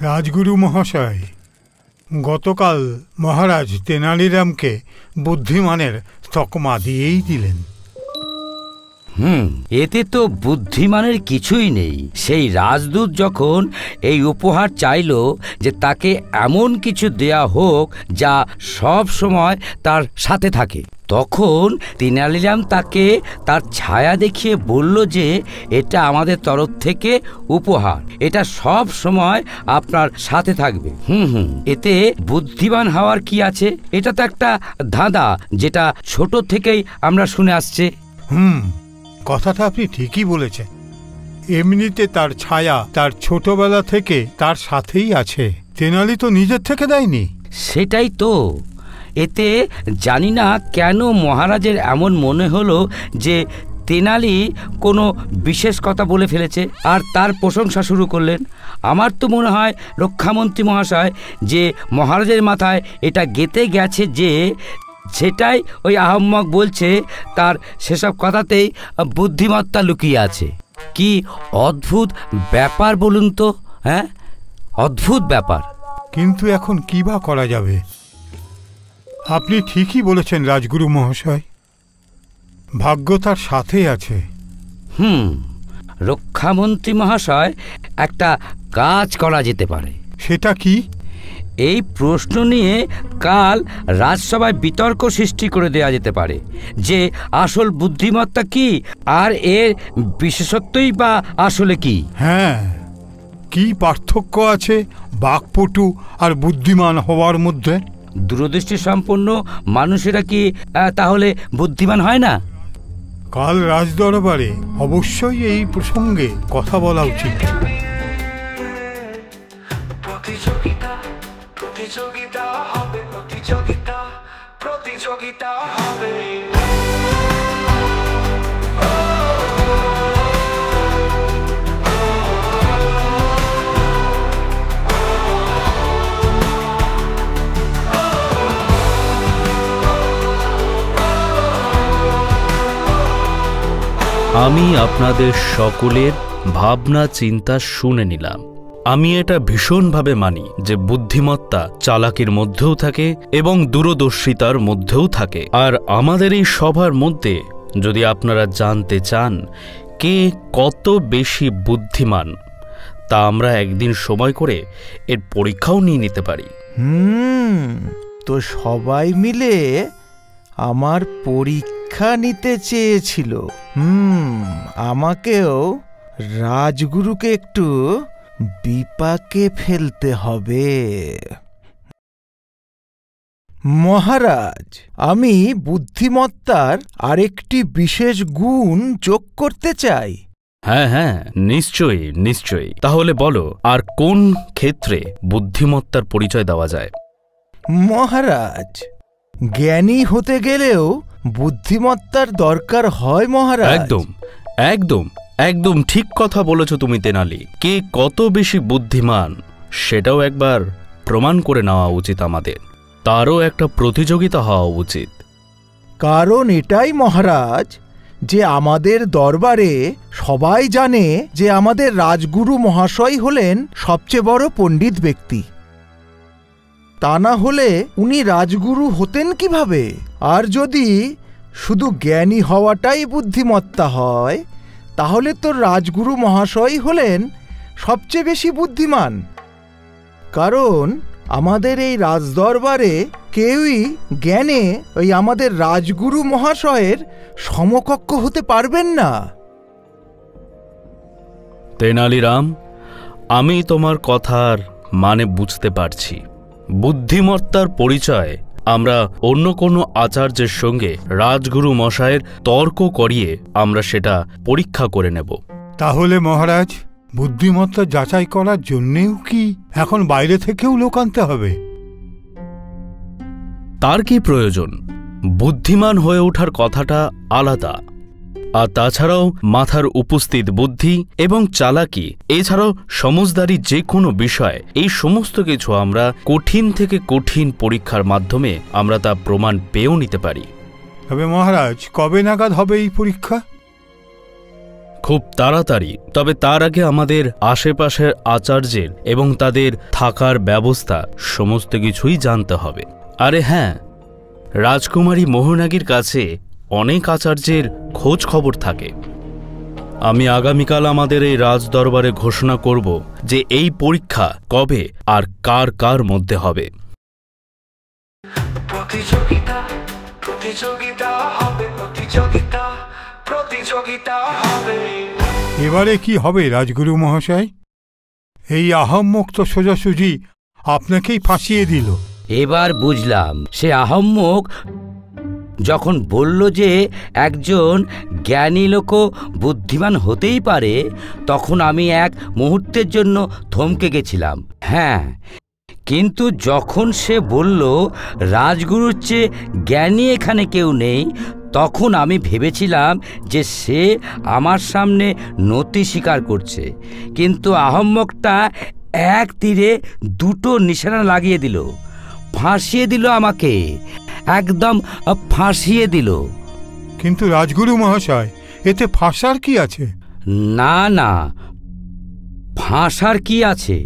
রাজগুরু মহাশয়, গতকাল মহারাজ তেনালিরামকে বুদ্ধিমানের তকমা দিয়েই দিলেন। এতে তো বুদ্ধিমানের কিছুই নেই। সেই রাজদূত যখন এই উপহার চাইল যে তাকে এমন কিছু দেয়া হোক যা সব সময় তার সাথে থাকে, তখন তেনালিরাম তাকে তার ছায়া দেখিয়ে বলল যে এটা আমাদের তরফ থেকে উপহার, এটা সব সময় আপনার সাথে থাকবে। এতে বুদ্ধিমান হওয়ার কি আছে? এটা তো একটা ধাঁধা, যেটা ছোট থেকেই আমরা শুনে আসছি। কথাটা আপনি ঠিকই বলেছেন। এমনিতে তার ছায়া তার ছোটবেলা থেকে তার সাথেই আছে। তেনালি তো নিজের থেকে দেয়নি। সেটাই তো। এতে জানি না কেন মহারাজের এমন মনে হলো যে তেনালি কোনো বিশেষ কথা বলে ফেলেছে আর তার প্রশংসা শুরু করলেন। আমার তো মনে হয় রক্ষামন্ত্রী মহাশয় যে মহারাজের মাথায় এটা গেঁথে গেছে যে সেটাই ওই আহম্মক বলছে, তার সেসব কথাতেই বুদ্ধিমত্তা লুকিয়ে আছে। কি অদ্ভুত ব্যাপার বলুন তো। হ্যাঁ, অদ্ভুত ব্যাপার। কিন্তু এখন কি বা করা যাবে? আপনি ঠিকই বলেছেন রাজগুরু মহাশয়, ভাগ্য তার সাথে আছে। রক্ষামন্ত্রী মহাশয়, একটা কাজ করা যেতে পারে। সেটা কি? এই প্রশ্ন নিয়ে কাল রাজসভায় বিতর্ক সৃষ্টি করে দেয়া যেতে পারে যে আসল বুদ্ধিমত্তা কি আর এর বিশেষত্বই বা আসলে কি। হ্যাঁ, কি পার্থক্য আছে বাকপটু আর বুদ্ধিমান হওয়ার মধ্যে? দূরদৃষ্টি সম্পন্ন মানুষেরা কি তাহলে বুদ্ধিমান হয় না? কাল রাজদরবারে অবশ্যই এই প্রসঙ্গে কথা বলা উচিত। আমি আপনাদের সকলের ভাবনা চিন্তা শুনে নিলাম। আমি এটা ভীষণভাবে মানি যে বুদ্ধিমত্তা চালাকির মধ্যেও থাকে এবং দূরদর্শিতার মধ্যেও থাকে। আর আমাদের এই সভার মধ্যে যদি আপনারা জানতে চান কে কত বেশি বুদ্ধিমান, তা আমরা একদিন সময় করে এর পরীক্ষাও নিয়ে নিতে পারি। তো সবাই মিলে আমার পরীক্ষা নিতে চেয়েছিল। আমাকেও রাজগুরুকে একটু বিপাকে ফেলতে হবে। মহারাজ, আমি বুদ্ধিমত্তার আরেকটি বিশেষ গুণ যোগ করতে চাই। হ্যাঁ হ্যাঁ, নিশ্চয়ই নিশ্চয়ই। তাহলে বলো, আর কোন ক্ষেত্রে বুদ্ধিমত্তার পরিচয় দেওয়া যায়? মহারাজ, জ্ঞানী হতে গেলেও বুদ্ধিমত্তার দরকার হয় মহারাজ। একদম একদম একদম ঠিক কথা বলেছ তুমি তেনালি। কে কত বেশি বুদ্ধিমান সেটাও একবার প্রমাণ করে নেওয়া উচিত আমাদের। তারও একটা প্রতিযোগিতা হওয়া উচিত। কারণ এটাই মহারাজ যে আমাদের দরবারে সবাই জানে যে আমাদের রাজগুরু মহাশয় হলেন সবচেয়ে বড় পণ্ডিত ব্যক্তি। তা না হলে উনি রাজগুরু হতেন কিভাবে? আর যদি শুধু জ্ঞানী হওয়াটাই বুদ্ধিমত্তা হয়, তাহলে তো রাজগুরু মহাশয় হলেন সবচেয়ে বেশি বুদ্ধিমান। কারণ আমাদের এই রাজদরবারে কেউই জ্ঞানে ওই আমাদের রাজগুরু মহাশয়ের সমকক্ষ হতে পারবেন না। তেনালিরাম, আমি তোমার কথার মানে বুঝতে পারছি। বুদ্ধিমত্তার পরিচয় আমরা অন্য কোনো আচার্যের সঙ্গে রাজগুরু মশায়ের তর্ক করিয়ে আমরা সেটা পরীক্ষা করে নেব। তাহলে মহারাজ, বুদ্ধিমত্তা যাচাই করার জন্যেও কি এখন বাইরে থেকেও লোক আনতে হবে? তার কি প্রয়োজন? বুদ্ধিমান হয়ে ওঠার কথাটা আলাদা, আর তাছাড়াও মাথার উপস্থিত বুদ্ধি এবং চালাকি, এছাড়াও সমজদারি যে কোনো বিষয়, এই সমস্ত কিছু আমরা কঠিন থেকে কঠিন পরীক্ষার মাধ্যমে আমরা তা প্রমাণ পেয়েও নিতে পারি। তবে মহারাজ, কবে নাগাদ হবে এই পরীক্ষা? খুব তাড়াতাড়ি, তবে তার আগে আমাদের আশেপাশের আচার্যের এবং তাদের থাকার ব্যবস্থা সমস্ত কিছুই জানতে হবে। আরে হ্যাঁ, রাজকুমারী মোহনাগীর কাছে অনেক আচার্যের খোঁজ খবর থাকে। আমি আগামীকাল আমাদের এই রাজদরবারে ঘোষণা করব যে এই পরীক্ষা কবে আর কার কার মধ্যে হবে। প্রতিযোগিতা প্রতিযোগিতা হবে, প্রতিযোগিতা প্রতিযোগিতা হবে। এবারে কি হবে রাজগুরু মহাশয়? এই আহম্মক তো সোজাসুজি আপনাকেই ফাঁসিয়ে দিল। এবার বুঝলাম, সে আহম্মক যখন বলল যে একজন জ্ঞানী লোকও বুদ্ধিমান হতেই পারে, তখন আমি এক মুহূর্তের জন্য থমকে গেছিলাম। হ্যাঁ, কিন্তু যখন সে বলল রাজগুরুর চেয়ে জ্ঞানী এখানে কেউ নেই, তখন আমি ভেবেছিলাম যে সে আমার সামনে নতি স্বীকার করছে। কিন্তু আহম্মকটা এক তীরে দুটো নিশানা লাগিয়ে দিল, ফাঁসিয়ে দিল আমাকে, একদম ফাঁসিয়ে দিল। কিন্তু রাজগুরু মহাশয়, এতে ফাঁসার কি আছে? না না, ফাঁসার কি আছে?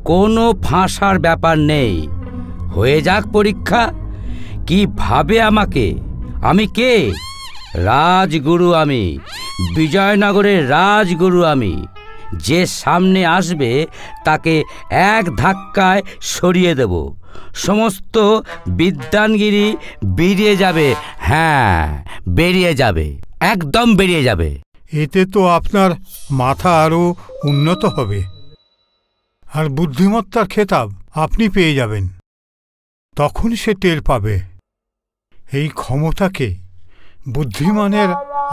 কোনো ফাঁসার ব্যাপার নেই। হয়ে যাক পরীক্ষা। কি ভাবে আমাকে? আমি কে? রাজগুরু আমি, বিজয়নগরের রাজগুরু আমি। যে সামনে আসবে তাকে এক ধাক্কায় সরিয়ে দেব। সমস্ত বিদ্বানগিরি বেরিয়ে যাবে। হ্যাঁ, বেরিয়ে যাবে, একদম বেরিয়ে যাবে। এতে তো আপনার মাথা আরও উন্নত হবে, আর বুদ্ধিমত্তার খেতাব আপনি পেয়ে যাবেন। তখন সে টের পাবে এই ক্ষমতাকে বুদ্ধিমানের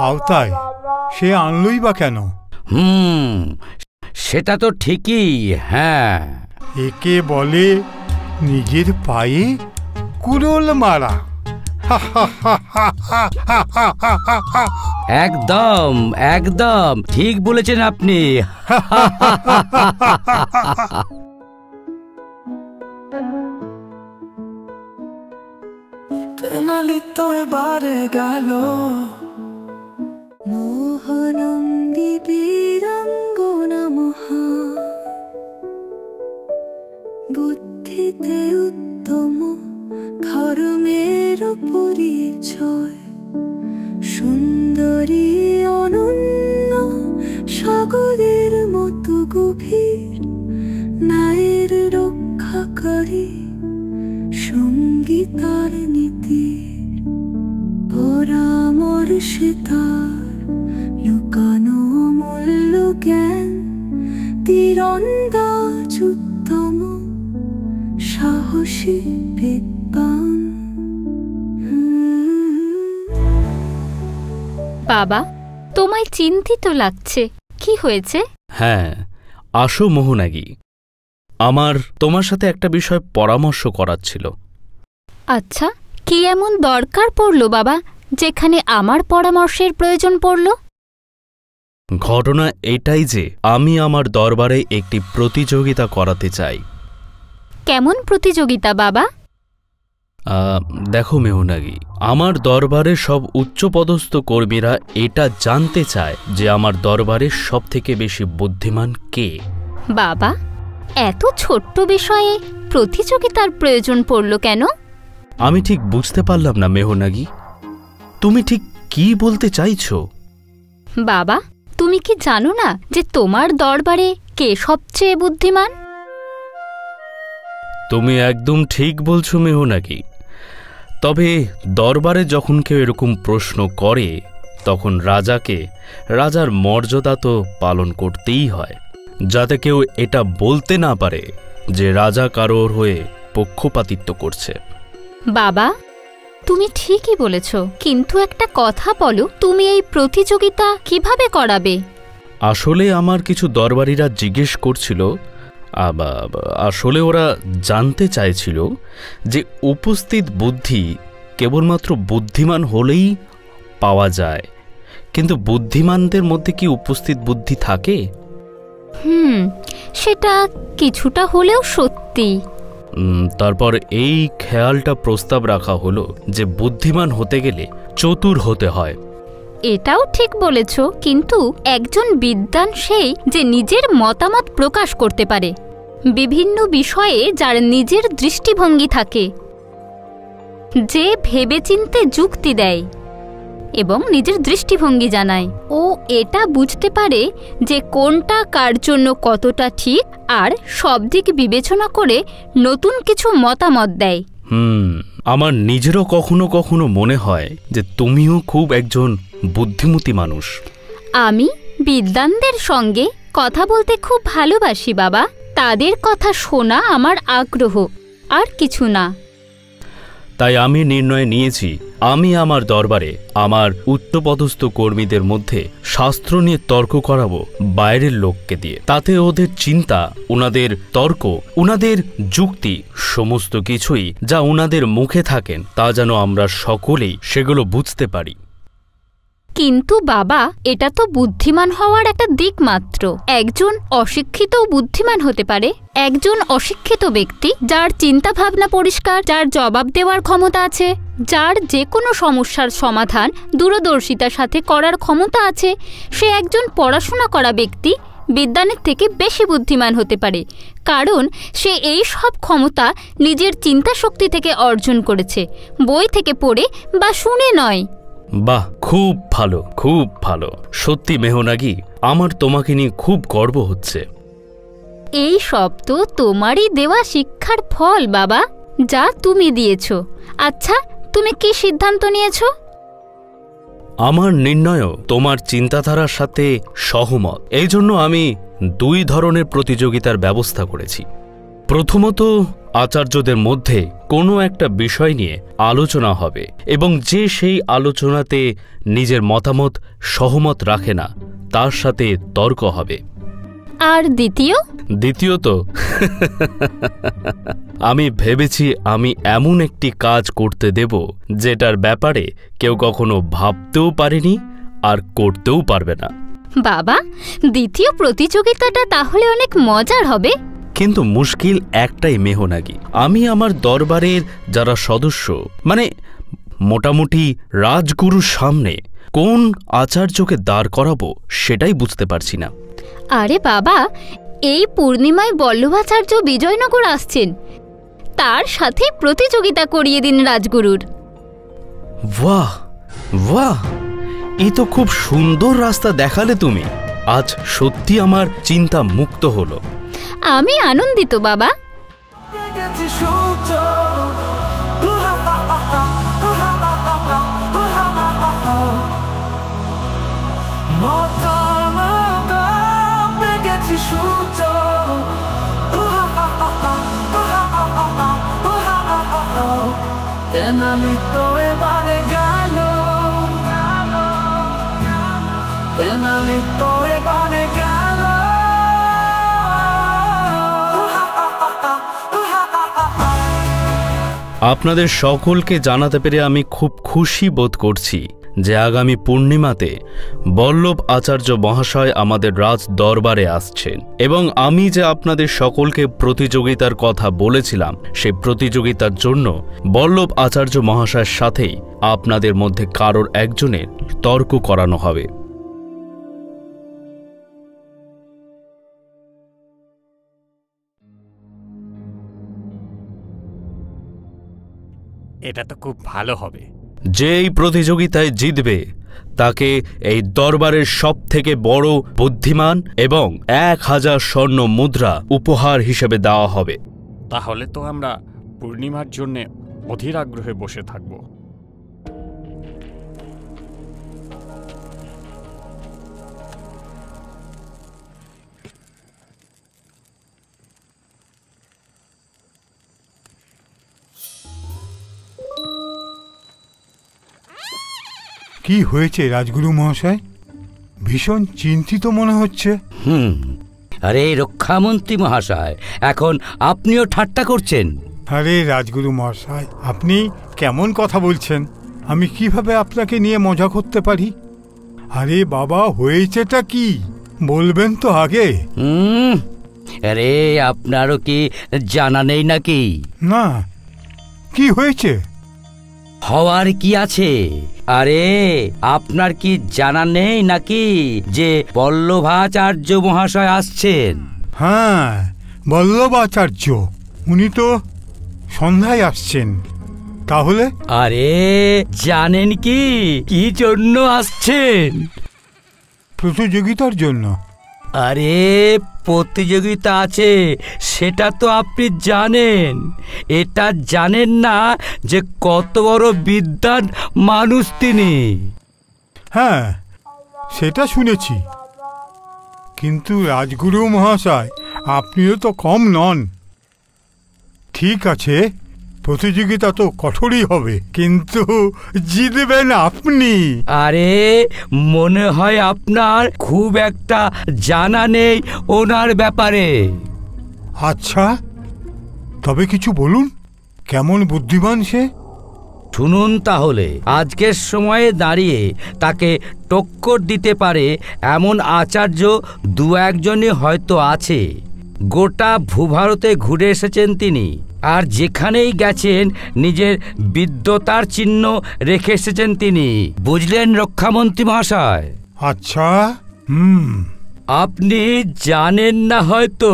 আওতায় সে আনলই বা কেন। সেটা তো ঠিকই। হ্যাঁ, একে বলে নিজের পায়ে কুড়োল মারা। একদম একদম ঠিক বলেছেন আপনি। তেনালি তো এবারে গেল। মোহনন্দী বীরাঙ্গনা মহা, বুদ্ধিতে উত্তম, ধর্মের পরিচয়, সুন্দরী অনন্য, সাগরের মতো গভীর, ন্যায়ের রক্ষাকারী, সঙ্গীতার নীতির পরামর্শে তার লুকানো অমূল্য জ্ঞান, তীরন্দাজ উত্তম, সাহসী বিদ্বান। বাবা, তোমায় চিন্তিত লাগছে, কি হয়েছে? হ্যাঁ, আসো মোহনাগী, আমার তোমার সাথে একটা বিষয় পরামর্শ করার ছিল। আচ্ছা, কি এমন দরকার পড়ল বাবা যেখানে আমার পরামর্শের প্রয়োজন পড়ল? ঘটনা এটাই যে আমি আমার দরবারে একটি প্রতিযোগিতা করাতে চাই। কেমন প্রতিযোগিতা বাবা? দেখো মোহনাগী, আমার দরবারে সব উচ্চপদস্থ কর্মীরা এটা জানতে চায় যে আমার দরবারে সবথেকে বেশি বুদ্ধিমান কে। বাবা, এত ছোট্ট বিষয়ে প্রতিযোগিতার প্রয়োজন পড়ল কেন? আমি ঠিক বুঝতে পারলাম না মোহনাগী, তুমি ঠিক কি বলতে চাইছো? বাবা, তুমি কি জানো না যে তোমার দরবারে কে সবচেয়ে বুদ্ধিমান? তুমি একদম ঠিক বলছো মোহনাগী, তবে দরবারে যখন কেউ এরকম প্রশ্ন করে তখন রাজাকে রাজার মর্যাদা তো পালন করতেই হয়, যাতে কেউ এটা বলতে না পারে যে রাজা কারোর হয়ে পক্ষপাতিত্ব করছে। বাবা, তুমি ঠিকই বলেছ, কিন্তু একটা কথা বলো, তুমি এই প্রতিযোগিতা কিভাবে করাবে? আসলে আমার কিছু দরবারীরা জিজ্ঞেস করছিল, আসলে ওরা জানতে চাইছিল যে উপস্থিত বুদ্ধি কেবলমাত্র বুদ্ধিমান হলেই পাওয়া যায়, কিন্তু বুদ্ধিমানদের মধ্যে কি উপস্থিত বুদ্ধি থাকে? সেটা কিছুটা হলেও সত্যি। তারপর এই খেয়ালটা প্রস্তাব রাখা হলো যে বুদ্ধিমান হতে গেলে চতুর হতে হয়। এটাও ঠিক বলেছ, কিন্তু একজন বিদ্বান সেই যে নিজের মতামত প্রকাশ করতে পারে, বিভিন্ন বিষয়ে যার নিজের দৃষ্টিভঙ্গি থাকে, যে ভেবেচিন্তে যুক্তি দেয় এবং নিজের দৃষ্টিভঙ্গি জানায়। ও এটা বুঝতে পারে যে কোনটা কার জন্য কতটা ঠিক, আর সব দিক বিবেচনা করে নতুন কিছু মতামত দেয়। আমার নিজেরও কখনো কখনো মনে হয় যে তুমিও খুব একজন বুদ্ধিমতী মানুষ। আমি বিদ্বানদের সঙ্গে কথা বলতে খুব ভালোবাসি বাবা। তাদের কথা শোনা আমার আগ্রহ, আর কিছু না। তাই আমি নির্ণয় নিয়েছি, আমি আমার দরবারে আমার উচ্চপদস্থ কর্মীদের মধ্যে শাস্ত্র নিয়ে তর্ক করাবো বাইরের লোককে দিয়ে। তাতে ওদের চিন্তা, ওনাদের তর্ক, ওনাদের যুক্তি, সমস্ত কিছুই যা ওনাদের মুখে থাকেন তা যেন আমরা সকলেই সেগুলো বুঝতে পারি। কিন্তু বাবা, এটা তো বুদ্ধিমান হওয়ার একটা দিক মাত্র। একজন অশিক্ষিতও বুদ্ধিমান হতে পারে। একজন অশিক্ষিত ব্যক্তি যার চিন্তা ভাবনা পরিষ্কার, যার জবাব দেওয়ার ক্ষমতা আছে, যার যে কোনো সমস্যার সমাধান দূরদর্শিতার সাথে করার ক্ষমতা আছে, সে একজন পড়াশোনা করা ব্যক্তি বিদ্বানের থেকে বেশি বুদ্ধিমান হতে পারে, কারণ সে এই সব ক্ষমতা নিজের চিন্তা শক্তি থেকে অর্জন করেছে, বই থেকে পড়ে বা শুনে নয়। বাহ, খুব ভালো, খুব ভালো। সত্যি মেহনাগি, আমার তোমাকে নিয়ে খুব গর্ব হচ্ছে। এই সব তো তোমারই দেওয়া শিক্ষার ফল বাবা, যা তুমি দিয়েছ। আচ্ছা, তুমি কি সিদ্ধান্ত নিয়েছ? আমার নির্ণয় তোমার চিন্তাধারার সাথে সহমত। এই জন্য আমি 2 ধরনের প্রতিযোগিতার ব্যবস্থা করেছি। প্রথমত, আচার্যদের মধ্যে কোনো একটা বিষয় নিয়ে আলোচনা হবে এবং যে সেই আলোচনাতে নিজের মতামত সহমত রাখে না তার সাথে তর্ক হবে। আর দ্বিতীয়ত আমি ভেবেছি আমি এমন একটি কাজ করতে দেব যেটার ব্যাপারে কেউ কখনো ভাবতেও পারেনি আর করতেও পারবে না। বাবা, দ্বিতীয় প্রতিযোগিতাটা তাহলে অনেক মজার হবে। কিন্তু মুশকিল একটাই মেহনাগি, আমি আমার দরবারের যারা সদস্য, মানে মোটামুটি রাজগুরুর সামনে কোন আচার্যকে দাঁড় করাবো সেটাই বুঝতে পারছি না। আরে বাবা, এই পূর্ণিমায় বল্লভাচার্য বিজয়নগর আসছেন, তার সাথে প্রতিযোগিতা করিয়ে দিন রাজগুরুর। বাহ বাহ, এই তো খুব সুন্দর রাস্তা দেখালে তুমি। আজ সত্যি আমার চিন্তা মুক্ত হলো। আমি আনন্দিত বাবা। আপনাদের সকলকে জানাতে পেরে আমি খুব খুশি বোধ করছি যে আগামী পূর্ণিমাতে বল্লভ আচার্য মহাশয় আমাদের রাজ দরবারে আসছেন এবং আমি যে আপনাদের সকলকে প্রতিযোগিতার কথা বলেছিলাম সেই প্রতিযোগিতার জন্য বল্লভ আচার্য মহাশয়ের সাথেই আপনাদের মধ্যে কারোর একজনের তর্ক করানো হবে। এটা তো খুব ভালো হবে। যেই প্রতিযোগিতায় জিতবে তাকে এই দরবারের সবথেকে বড় বুদ্ধিমান এবং 1000 স্বর্ণ মুদ্রা উপহার হিসেবে দেওয়া হবে। তাহলে তো আমরা পূর্ণিমার জন্য অধীর আগ্রহে বসে থাকব। কি হয়েছে রাজগুরু মহাশয়? ভীষণ চিন্তিত মনে হচ্ছে। আরে রক্ষামন্ত্রী মহাশয়, এখন আপনিও ঠাট্টা করছেন? আরে রাজগুরু মহাশয়, আপনি কেমন কথা বলছেন? আমি কিভাবে আপনাকে নিয়ে মজা করতে পারি? আরে বাবা, হয়েছেটা কি বলবেন তো আগে। আরে আপনারও কি জানা নেই নাকি? না, কি হয়েছে? হওয়ার কি আছে? আরে আপনার কি জানা নেই নাকি যে বল্লভাচার্য মহাশয় আসছেন? হ্যাঁ, বল্লভাচার্য, উনি তো সন্ধ্যায় আসছেন। তাহলে? আরে জানেন কি কি জন্য আসছেন? প্রতিযোগিতার জন্য। আরে প্রতিযোগিতা আছে সেটা তো আপনি জানেন, এটা জানেন না যে কত বড় বিদ্বান মানুষ তিনি। হ্যাঁ, সেটা শুনেছি, কিন্তু রাজগুরু মহাশয় আপনিও তো কম নন। ঠিক আছে, প্রতিযোগিতা তো কঠোরই হবে, কিন্তু জিতবেন আপনি। আরে মনে হয় আপনার খুব একটা জানা নেই ওনার ব্যাপারে। আচ্ছা, তবে কিছু বলুন, কেমন বুদ্ধিমান সে? শুনুন তাহলে। আজকের সময়ে দাঁড়িয়ে তাকে টক্কর দিতে পারে এমন আচার্য দু একজনই হয়তো আছে। গোটা ভূভারতে ঘুরে এসেছেন তিনি, আর যেখানেই গেছেন নিজের বিদ্যতার চিহ্ন রেখে এসেছেন তিনি। বুঝলেন রক্ষামন্ত্রী মহাশয়? আচ্ছা, আপনি জানেন না হয়তো।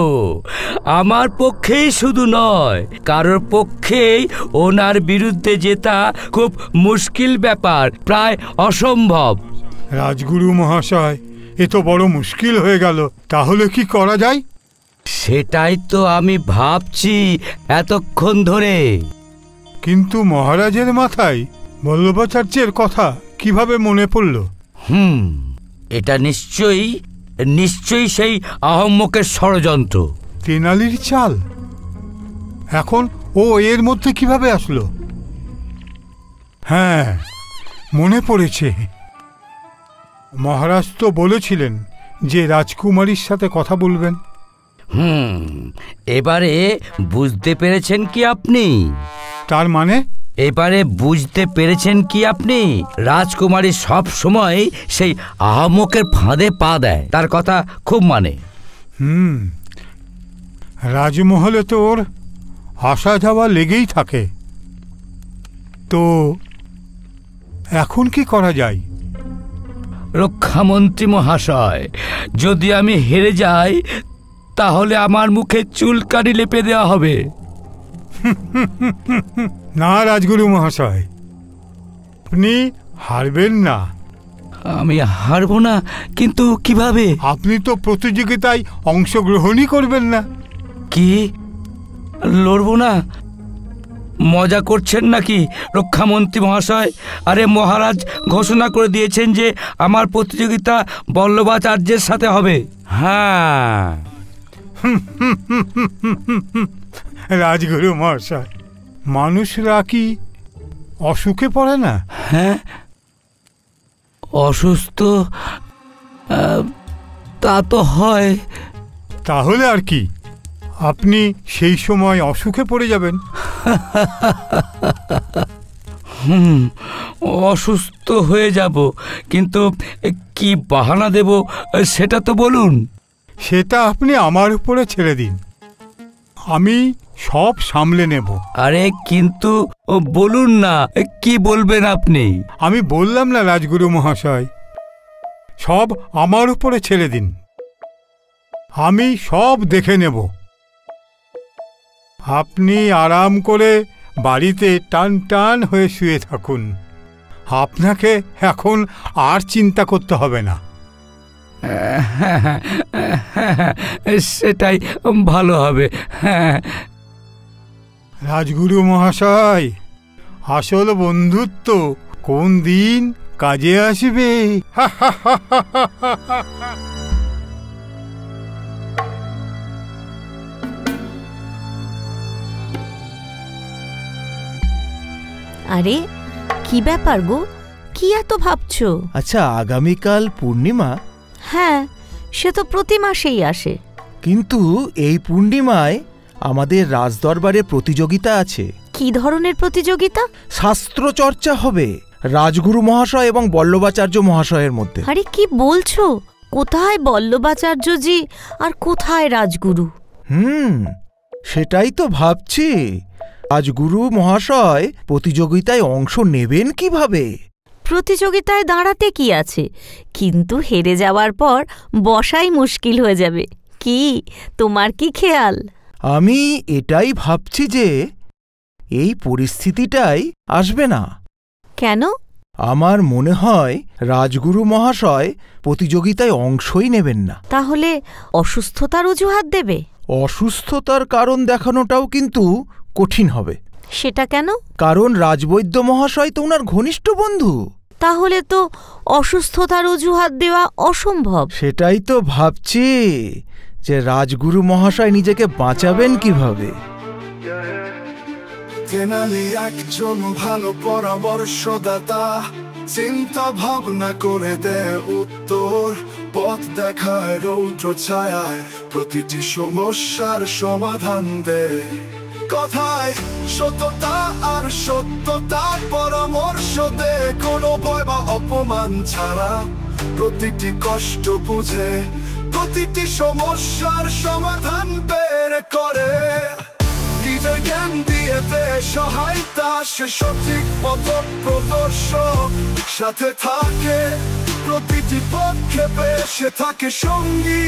আমার পক্ষেই শুধু নয়, কারোর পক্ষেই ওনার বিরুদ্ধে জেতা খুব মুশকিল ব্যাপার, প্রায় অসম্ভব। রাজগুরু মহাশয়, এ তো বড় মুশকিল হয়ে গেল। তাহলে কি করা যায়? সেটাই তো আমি ভাবছি এতক্ষণ ধরে। কিন্তু মহারাজের মাথায় বল্লভাচার্যের কথা কিভাবে মনে পড়ল? এটা নিশ্চয়ই সেই আহম্মকের ষড়যন্ত্র। তেনালির চাল। এখন ও এর মধ্যে কিভাবে আসলো? হ্যাঁ, মনে পড়েছে। মহারাজ তো বলেছিলেন যে রাজকুমারীর সাথে কথা বলবেন। এবারে বুঝতে পেরেছেন কি আপনি? তার মানে? এবারে বুঝতে পেরেছেন কি আপনি? রাজকুমারী সব সময় সেই আহম্মকের ফাঁদে পা দেয়, তার কথা খুব মানে। রাজমহলে তো ওর আসা যাওয়া লেগেই থাকে। তো এখন কি করা যায়? রক্ষামন্ত্রী মহাশয়, যদি আমি হেরে যাই তাহলে আমার মুখে চুলকানি লেপে দেওয়া হবে। না রাজগুরু মহাশয়, আপনি হারবেন না। আমি হারবো না? কিন্তু কিভাবে? আপনি তো প্রতিযোগিতায় অংশগ্রহণই করবেন না। কি? লড়বো না? মজা করছেন নাকি রক্ষামন্ত্রী মহাশয়? আরে মহারাজ ঘোষণা করে দিয়েছেন যে আমার প্রতিযোগিতা বল্লভাচার্যের সাথে হবে। হ্যাঁ। রাজগুরু মহাশয়, মানুষরা কি অসুখে পড়ে না? হ্যাঁ, অসুস্থ তা তো হয়। তাহলে আর কি, আপনি সেই সময় অসুখে পড়ে যাবেন। অসুস্থ হয়ে যাব, কিন্তু কি বাহানা দেব সেটা তো বলুন। সেটা আপনি আমার উপরে ছেড়ে দিন, আমি সব সামলে নেব। আরে কিন্তু বলুন না, কি বলবেন আপনি? আমি বললাম না রাজগুরু মহাশয়, সব আমার উপরে ছেড়ে দিন, আমি সব দেখে নেব। আপনি আরাম করে বাড়িতে টান টান হয়ে শুয়ে থাকুন, আপনাকে এখন আর চিন্তা করতে হবে না। সেটাই ভালো হবে। হ্যাঁ রাজগুরু মহাশয়, আসল বন্ধুত্ব কোন দিন কাজে আসবে? আরে কি ব্যাপার গো, কি এত ভাবছো? আচ্ছা, আগামীকাল পূর্ণিমা। হ্যাঁ, সে তো প্রতি মাসেই আসে। কিন্তু এই পূর্ণিমায় আমাদের রাজদরবারে প্রতিযোগিতা আছে। কি ধরনের প্রতিযোগিতা? শাস্ত্র চর্চা হবে। রাজগুরু মহাশয় এবং বল্লভাচার্য মহাশয়ের মধ্যে। আরে কি বলছো? কোথায় বল্লভাচার্যজি আর কোথায় রাজগুরু? সেটাই তো ভাবছি। রাজগুরু মহাশয় প্রতিযোগিতায় অংশ নেবেন কিভাবে? প্রতিযোগিতায় দাঁড়াতে কি আছে, কিন্তু হেরে যাওয়ার পর বসাই মুশকিল হয়ে যাবে। কি তোমার কি খেয়াল? আমি এটাই ভাবছি যে এই পরিস্থিতিটাই আসবে না। কেন? আমার মনে হয় রাজগুরু মহাশয় প্রতিযোগিতায় অংশই নেবেন না। তাহলে অসুস্থতার অজুহাত দেবে? অসুস্থতার কারণ দেখানোটাও কিন্তু কঠিন হবে। সেটা কেন? কারণ রাজবৈদ্য মহাশয় তো ওনার ঘনিষ্ঠ বন্ধু। তাহলে তো অসুস্থতার অজুহাত দেওয়া অসম্ভব। সেটাই তো ভাবছি যে রাজগুরু মহাশয় নিজেকে বাঁচাবেন কিভাবে। তেনালি একজন ভালো পরামর্শদাতা, চিন্তা ভাবনা করে দেয় উত্তর, পথ দেখায় রৌদ্র ছায়ায়, প্রতিটি সমস্যার সমাধান দেয়। কথায় সত্যতা আর সত্যতার পরামর্শ দেয়, কোনো ভয় বা অপমান ছাড়া, প্রতিটি কষ্ট বুঝে, প্রতিটি সমস্যার সমাধান বের করে। জ্ঞান দিয়ে দেয় সহায়তা, সে সঠিক পথ প্রদর্শক, সাথে থাকে প্রতিটি পদক্ষেপে, সে থাকে সঙ্গী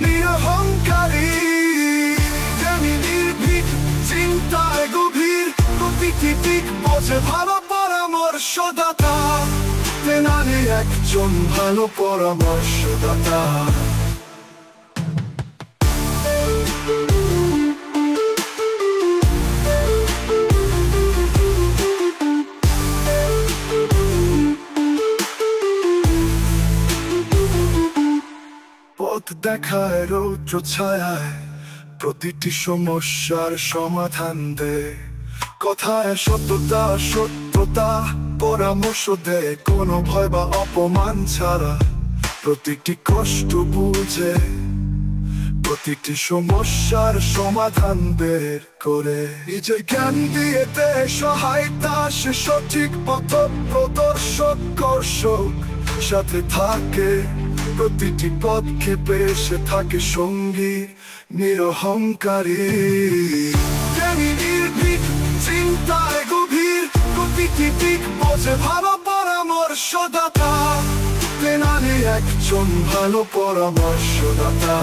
নিরহংকারী। তেমনি নির্ভীক, চিন্তায় গভীর, প্রতিটি দিক বোঝে, ভালো পরামর্শদাতা। তেনালি একজন ভালো পরামর্শদাতা। পথ দেখায় রৌদ্র ছায়ায়, প্রতিটি সমস্যার সমাধান দেয়। কথায় সত্যতা সত্যতা পরামর্শ দেয়, কোনো ভয় বা অপমান ছাড়া, প্রতিটি কষ্ট বুঝে, প্রতিটি সমস্যার সমাধান বের করে। নিজের জ্ঞান দিয়ে দেয় সহায়তা, সে সঠিক পথ প্রদর্শক কর্ষক, সাথে থাকে প্রতিটি পদক্ষেপে, সে থাকে সঙ্গী নিরহংকারী। নির্ভীক, চিন্তায় গভীর, প্রতিটি দিক বোঝে, ভালো পরামর্শদাতা। তেনালি একজন ভালো পরামর্শদাতা।